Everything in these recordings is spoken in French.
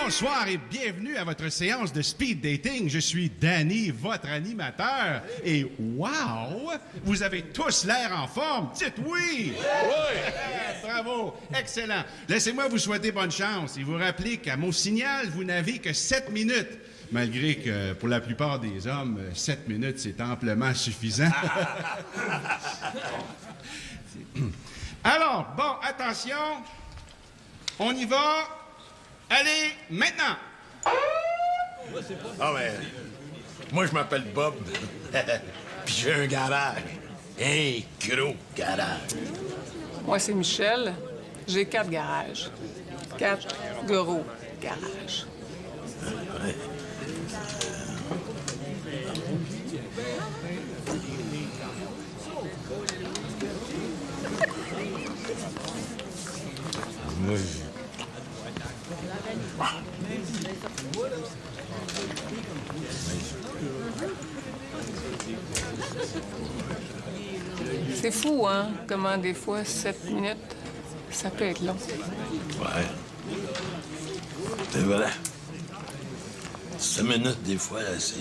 Bonsoir et bienvenue à votre séance de speed dating. Je suis Danny, votre animateur. Et wow! Vous avez tous l'air en forme. Dites oui! Oui! Bravo! Excellent. Laissez-moi vous souhaiter bonne chance et vous rappeler qu'à mon signal, vous n'avez que 7 minutes. Malgré que pour la plupart des hommes, 7 minutes, c'est amplement suffisant. Alors, bon, attention. On y va. Allez, maintenant! Ah ouais. Moi, je m'appelle Bob. Puis j'ai un garage. Un gros garage. Moi, c'est Michel. J'ai 4 garages. 4 gros garages. Moi, C'est fou, hein? Comment des fois, 7 minutes, ça peut être long. ouais. C'est vrai. 5 minutes, des fois, là, c'est...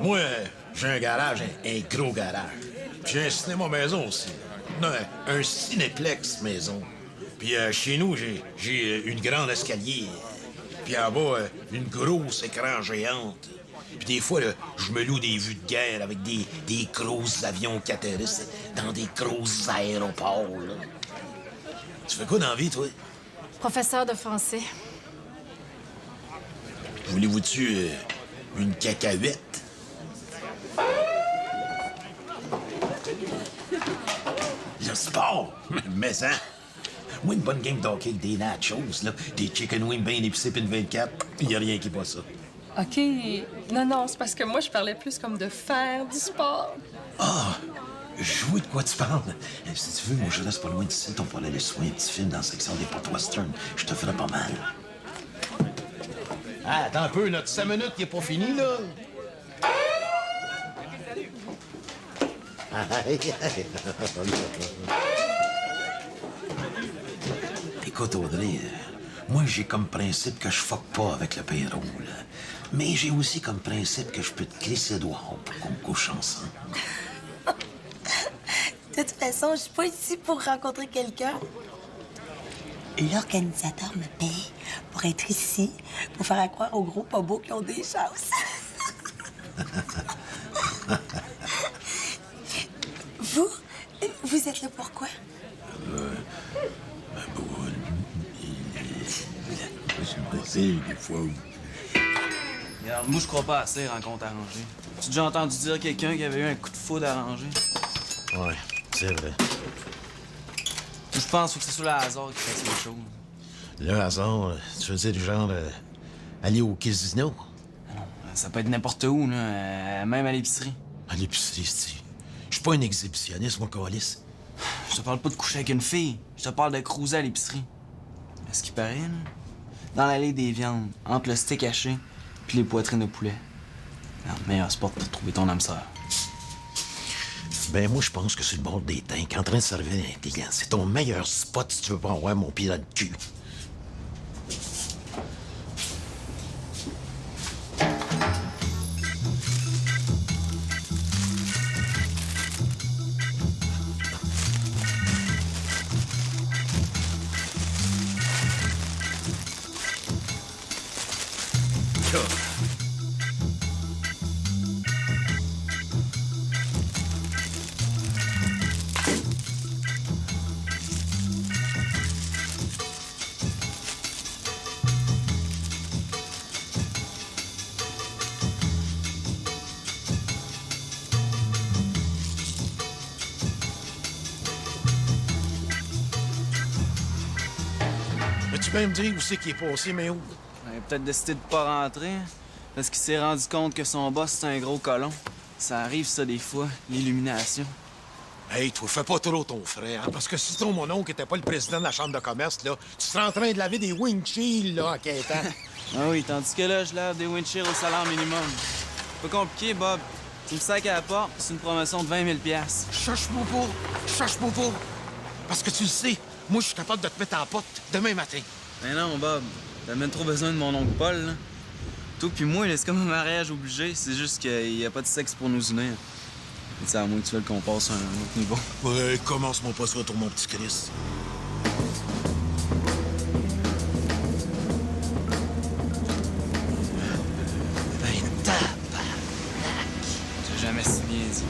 Moi, j'ai un garage, un gros garage. Puis j'ai un cinéma maison aussi. Non, un cinéplex maison. Puis chez nous, j'ai une grande escalier. Puis en bas, une grosse écran géante. Puis des fois, là, je me loue des vues de guerre avec des gros avions qui atterrissent dans des gros aéroports, là. Tu fais quoi dans la vie, toi? Professeur de français. Voulez-vous-tu une cacahuète? Le sport! Mais hein? Moi, une bonne game d'hockey avec des nachos, là, des chicken wings bien épicés pis une 24, y a rien qui bat ça. OK. Non, c'est parce que moi, je parlais plus comme de faire du sport. Ah! Jouer de quoi tu parles? Si tu veux, moi, je reste pas loin d'ici. On peut aller soigner un petit film dans la section des potes western. Je te ferai pas mal. Ah, attends un peu, notre 5 minutes qui est pas fini, là. Écoute, Audrey, moi, j'ai comme principe que je fuck pas avec le payroll. Mais j'ai aussi comme principe que je peux te glisser dehors pour qu'on couche ensemble. De toute façon, je suis pas ici pour rencontrer quelqu'un. L'organisateur me paye pour être ici, pour faire croire aux gros bobos qui ont des chances. Vous êtes là pourquoi? Des fois. Regarde, moi, je crois pas assez rencontre arrangée. Tu as déjà entendu dire quelqu'un qui avait eu un coup de foudre arrangé? Ouais, c'est vrai. Je pense qu'il faut que ce soit le hasard qui fasse les choses. Le hasard, tu veux dire du genre aller au casino? Non, ça peut être n'importe où, là, même à l'épicerie. À l'épicerie, c'est. Je suis pas un exhibitionniste, moi, Calis. Je te parle pas de coucher avec une fille. Je te parle de cruiser à l'épicerie. À ce qui paraît, là, dans l'allée des viandes, entre le steak haché puis les poitrines de poulet. Le meilleur spot pour trouver ton âme sœur. Ben, moi, je pense que c'est le bord des tanks, en train de servir un client. C'est ton meilleur spot si tu veux pas avoir mon pied dans le cul. Peux-tu bien me dire où c'est qui est passé, mais où? On avait peut-être décidé de pas rentrer. Parce qu'il s'est rendu compte que son boss, c'est un gros colon. Ça arrive, ça, des fois, l'illumination. Hey, toi, fais pas trop ton frère, hein, parce que si ton mon oncle était pas le président de la Chambre de commerce, là, tu serais en train de laver des windshields, là, en quêtant. Ah oui, tandis que là, je lave des windshields au salaire minimum. Pas compliqué, Bob. Tu me sacs à la porte, c'est une promotion de 20 000 $. Cherche-moi pas. Parce que tu le sais, moi, je suis capable de te mettre en pote demain matin. Mais non, Bob. T'as même trop besoin de mon oncle Paul, là. Toi pis moi, là, c'est comme un mariage obligé. C'est juste qu'il y a pas de sexe pour nous unir. C'est à moins que tu veuilles qu'on passe à un autre niveau. Ouais, commence-moi pas ça, toi, mon petit Chris. Ben, tabarnak! J'ai jamais si bien dit.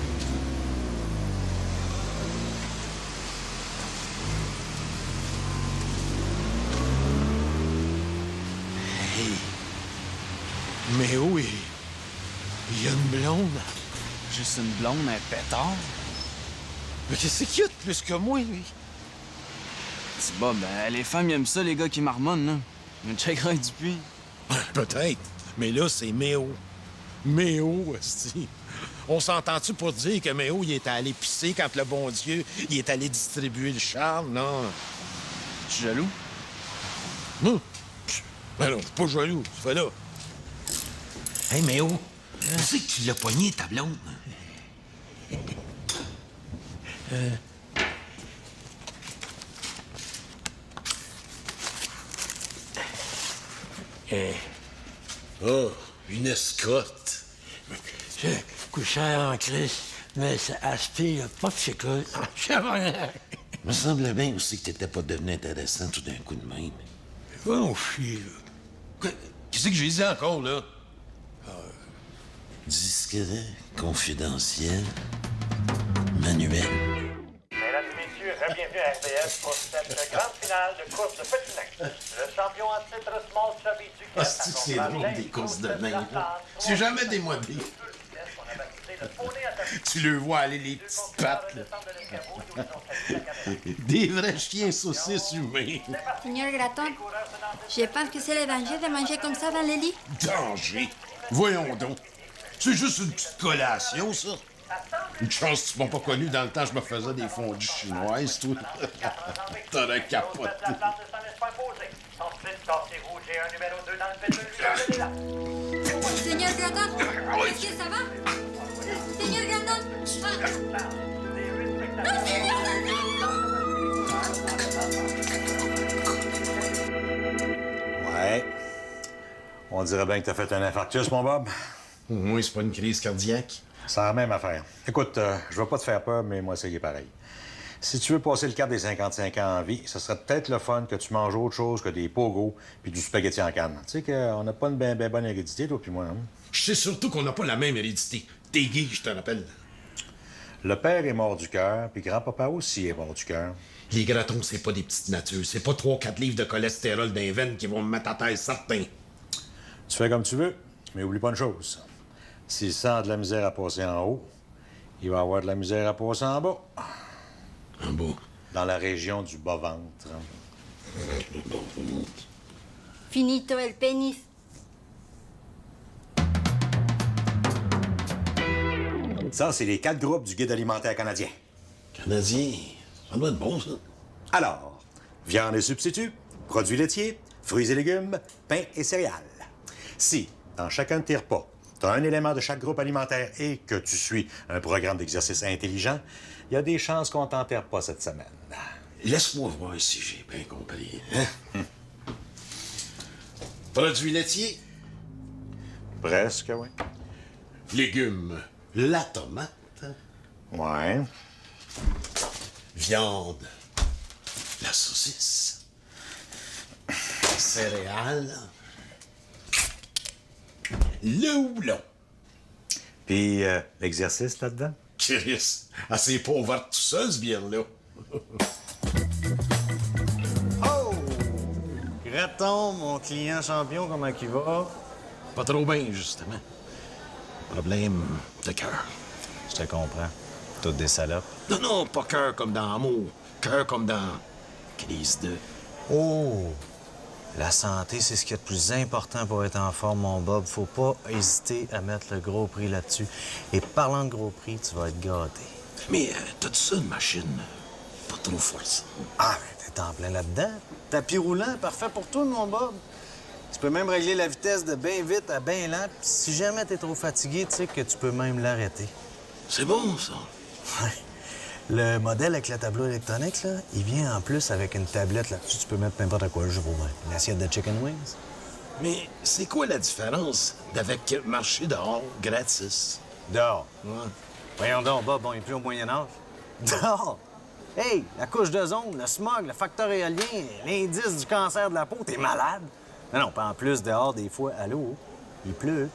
Hey! Mais oui! Il y a une blonde. Juste une blonde, un pétard. Mais qu'est-ce qu'il y a de plus que moi, lui? C'est Bob, les femmes ils aiment ça, les gars qui marmonnent, là. Un chagrin du puits. Peut-être, mais là, c'est Méo. Méo, hostie. On s'entend-tu pour dire que Méo, il est allé pisser quand le bon Dieu, il est allé distribuer le charme? Non. Je suis jaloux. Non. Ben non, pas jaloux, tu fais là. Hey, Méo, tu sais que tu l'as pogné, ta blonde? Oh, une escorte. Je couchais en crise, mais ça aspire pas de sécurité. Me semblait bien aussi que t'étais pas devenu intéressant tout d'un coup de même. Oh, chier, là. Qu'est-ce que j'ai dit encore, là? Discret, confidentiel, manuel. Mesdames et messieurs, bienvenue à RDS pour cette grande finale de course de patinage. Le champion en titre Small Chubby du Ah, c'est drôle des courses de même. C'est jamais démodé. Tu le vois aller les petites pattes, là. Des vrais chiens saucisses humains. Seigneur Graton, je pense que c'est le danger de manger comme ça dans le lit. Danger? Voyons donc. C'est juste une petite collation, ça. Une chance que tu m'as pas connu dans le temps, je me faisais des fondues chinoises, toi. T'aurais capoté. Seigneur Graton, est-ce que ça va? Seigneur Graton! Non, Seigneur Ouais. On dirait bien que t'as fait un infarctus, mon Bob. Au moins, c'est pas une crise cardiaque. C'est la même affaire. Écoute, je veux pas te faire peur, mais moi, c'est pareil. Si tu veux passer le cap des 55 ans en vie, ce serait peut-être le fun que tu manges autre chose que des pogos puis du spaghetti en canne. Tu sais qu'on n'a pas une ben bonne hérédité, toi puis moi. Hein? Je sais surtout qu'on n'a pas la même hérédité. T'es gay, je te rappelle. Le père est mort du cœur, puis grand-papa aussi est mort du cœur. Les gratons, c'est pas des petites natures. C'est pas 3-4 livres de cholestérol dans les veines qui vont me mettre à terre, certain. Tu fais comme tu veux, mais oublie pas une chose. S'il sent de la misère à passer en haut, il va avoir de la misère à passer en bas. En bas? Dans la région du bas-ventre. Finito el penis. Ça, c'est les 4 groupes du Guide alimentaire canadien. Canadien? Ça doit être bon, ça. Alors, viande et substituts, produits laitiers, fruits et légumes, pain et céréales. Si, dans chacun de tes repas, tu as un élément de chaque groupe alimentaire et que tu suis un programme d'exercice intelligent, il y a des chances qu'on t'enterre pas cette semaine. Laisse-moi voir si j'ai bien compris. Hein? Produits laitiers? Presque, oui. Légumes? La tomate? Ouais. Viande? La saucisse? Céréales? Le houblon? Puis l'exercice là-dedans? Chris, assez pas ouvert tout seul, ce bière-là. Oh! Graton, mon client champion, comment il va? Pas trop bien, justement. Problème de cœur. Je te comprends. Toutes des salopes. Non, non, pas cœur comme dans amour. Cœur comme dans crise de... Oh! La santé, c'est ce qui est le plus important pour être en forme, mon Bob. Faut pas hésiter à mettre le gros prix là-dessus. Et parlant de gros prix, tu vas être gâté. Mais t'as-tu ça, une machine? Pas trop force. Ah, ben t'es en plein là-dedans. Tapis roulant, parfait pour toi, mon Bob. Tu peux même régler la vitesse de bien vite à bien lent. Puis si jamais t'es trop fatigué, tu sais que tu peux même l'arrêter. C'est bon, ça. Ouais. Le modèle avec le tableau électronique, là, il vient en plus avec une tablette là-dessus. Tu peux mettre n'importe quoi, je vois. Une assiette de chicken wings. Mais c'est quoi la différence d'avec marcher dehors gratis? Dehors. Ouais. Voyons donc, Bob, on est plus au Moyen-Âge. Dehors! Hey, la couche d'ozone, le smog, le facteur éolien, l'indice du cancer de la peau, t'es malade? Non, pas en plus, dehors, des fois, allô, il pleut.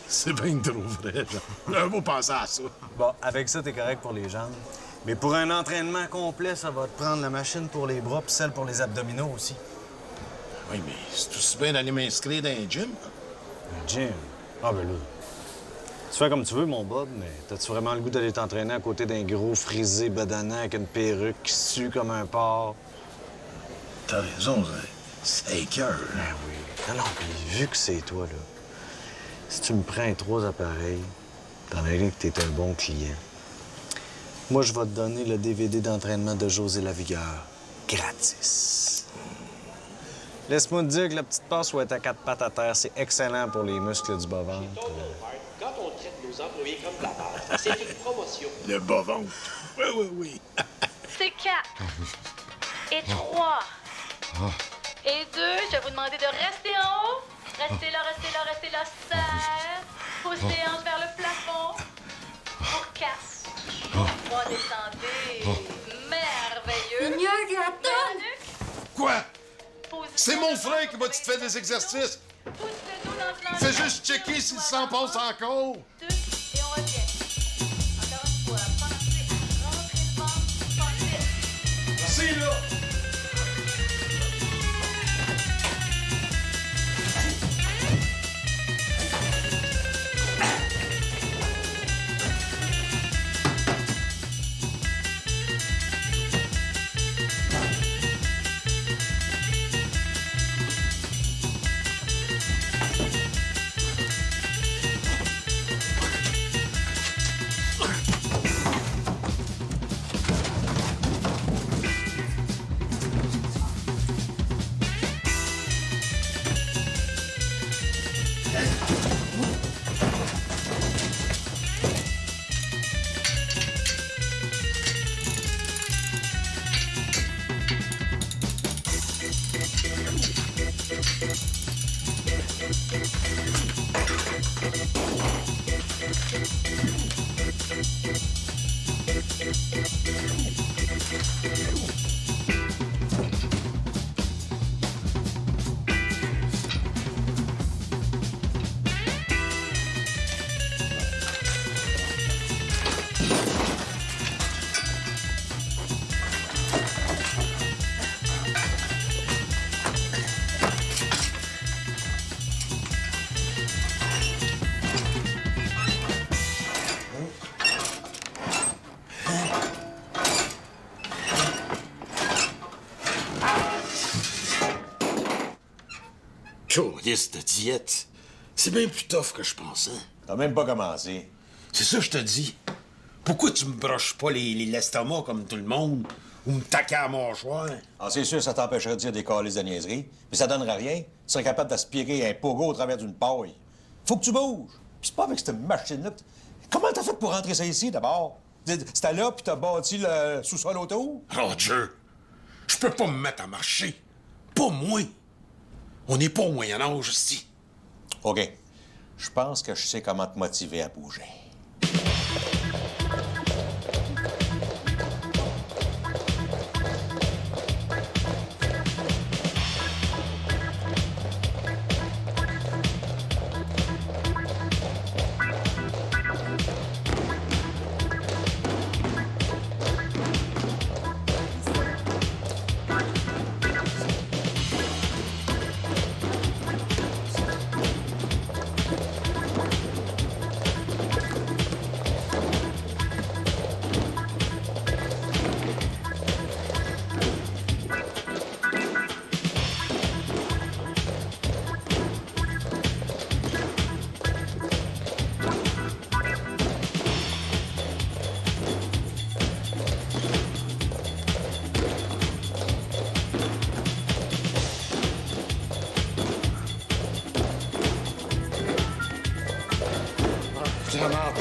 C'est bien trop vrai, là. Faut penser à ça. Bon, avec ça, t'es correct pour les jambes. Mais pour un entraînement complet, ça va te prendre la machine pour les bras puis celle pour les abdominaux aussi. Oui, mais c'est aussi bien d'aller m'inscrire dans un gym. Un gym? Ah, ben là. Tu fais comme tu veux, mon Bob, mais t'as-tu vraiment le goût d'aller t'entraîner à côté d'un gros frisé badonnant avec une perruque qui sue comme un porc? T'as raison, c'est écœur. Ben oui. Non, puis vu que c'est toi, là, si tu me prends 3 appareils, t'en as que t'es un bon client. Moi, je vais te donner le DVD d'entraînement de José Lavigueur. Gratis. Laisse-moi te dire que la petite passe va être à 4 pattes à terre. C'est excellent pour les muscles du bas-ventre. Quand on traite nos employés comme de la merde, c'est une promotion. Le bas-ventre. Oui. C'est 4. Et 3. Et 2, je vais vous demander de rester en haut. Restez là, serre. Poussez les hanches vers le plafond. Pour 4. 3, descendez. Merveilleux. Quoi? C'est mon frère qui m'a dit de faire des exercices. Fais juste checker si le sang passe encore. Et on revient. Encore une fois, pensez à rentrer le ventre, pas vite. C'est là. Calice de diète. C'est bien plus tough que je pensais. T'as même pas commencé. C'est ça que je te dis. Pourquoi tu me broches pas l'estomac comme tout le monde ou me taquer à la mâchoire? Ah, c'est sûr, ça t'empêcherait de dire des calices de niaiseries, mais ça donnerait rien. Tu serais capable d'aspirer un pogo au travers d'une paille. Faut que tu bouges. Puis c'est pas avec cette machine-là. Comment t'as fait pour rentrer ça ici, d'abord? C'était là, puis t'as bâti le sous-sol autour? Roger, je peux pas me mettre à marcher. Pas moi. On n'est pas au Moyen-Âge ici. OK. Je pense que je sais comment te motiver à bouger. C'est la merde.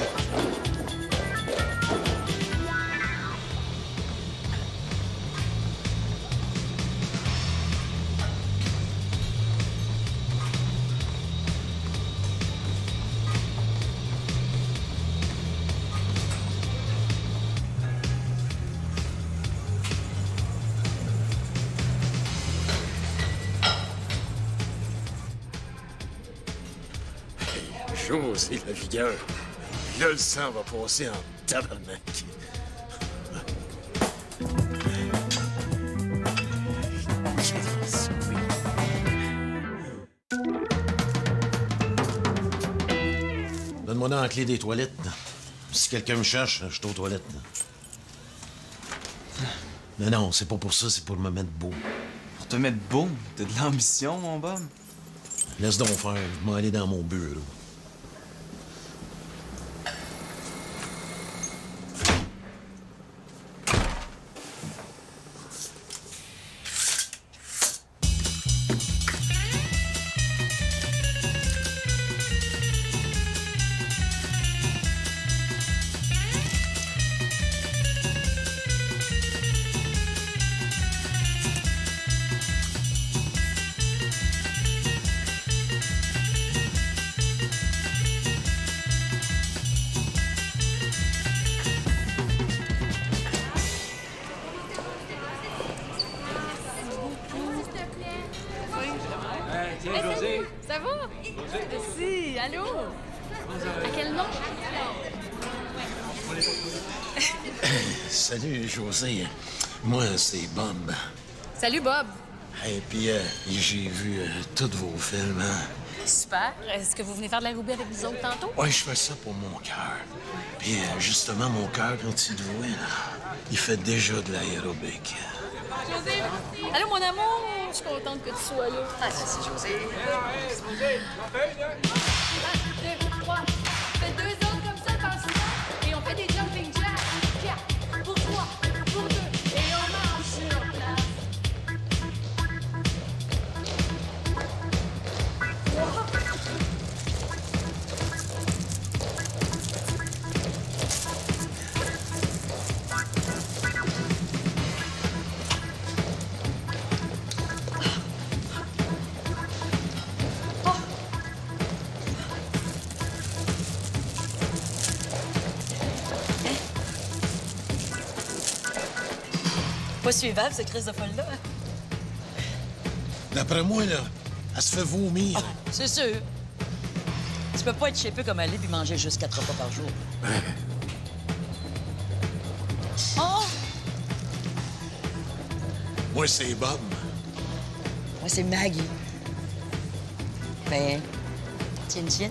José la vigueur. Là, le sang va passer en tabarnak. Donne-moi dans la clé des toilettes. Si quelqu'un me cherche, je suis aux toilettes. Non, c'est pas pour ça, c'est pour me mettre beau. Pour te mettre beau? T'as de l'ambition, mon Bob? Laisse donc faire, je vais aller dans mon bureau. Tiens, José. Ça va? Merci. Allô? À quel nom? Salut, José. Moi, c'est Bob. Salut, Bob. Et puis, j'ai vu tous vos films. Hein? Super. Est-ce que vous venez faire de la roubie avec nous autres tantôt? Ouais, je fais ça pour mon cœur. Puis, justement, mon cœur, quand il doit, là, il fait déjà de l'aérobic. José! Allô, mon amour! Je suis contente que tu sois là. Ah, c'est José. Deux, trois. Faites deux autres comme ça dans le temps et on fait des jumping jacks. Quatre, pour trois, pour deux, et on marche sur place. Pas suivable, ce crise de folle-là. D'après moi, là, elle se fait vomir. Ah, c'est sûr. Tu peux pas être shapé comme elle est puis manger juste 4 repas par jour. Oh! Moi, c'est Bob. Moi, c'est Maggie. Ben, tienne.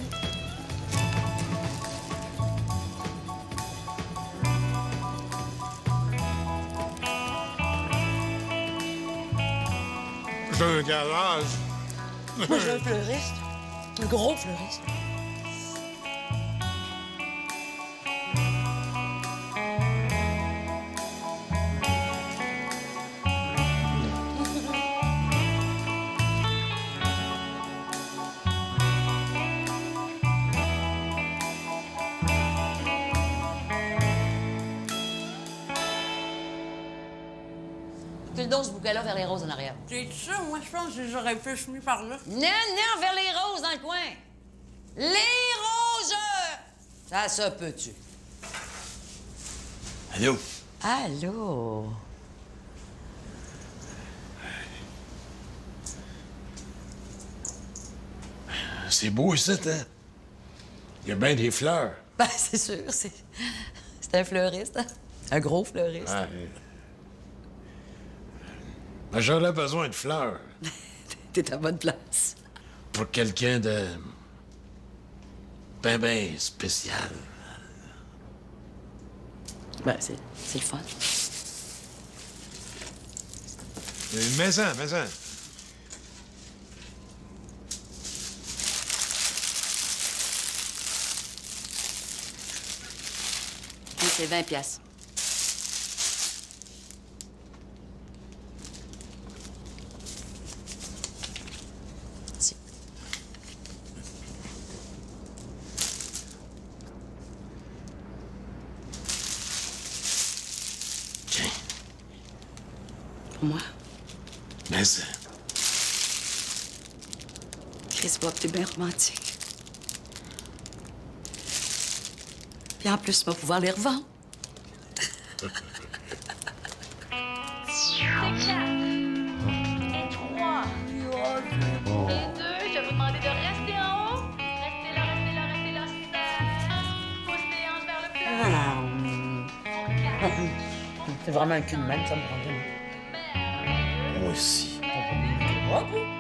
J'ai un garage. Moi, j'ai un fleuriste. Un gros fleuriste. File donc ce bouquet-là vers les roses en arrière. T'es sûr? Moi, je pense que j'aurais plus mis par là. Non, vers les roses dans le coin. Les roses! Ça peut-tu? Allô? Allô? C'est beau, ici, hein? Il y a bien des fleurs. Ben, c'est sûr, c'est un fleuriste. Hein? Un gros fleuriste. Ouais. Ben, j'aurais besoin de fleurs. T'es à bonne place. Pour quelqu'un de... ben spécial. Ben, c'est le fun. Une maison. C'est 20 piastres. pour moi. Mais ça... Chris Bob, t'es bien romantique. Puis en plus, tu vas pouvoir les revendre. C'est 4. Et 3. Et 2. Je vais vous demander de rester en haut. Restez là, restez là, restez là. 7. Pousse les hanches vers le plafond. C'est vraiment un cul de même, ça me prend bien. Moi aussi. Pas beaucoup.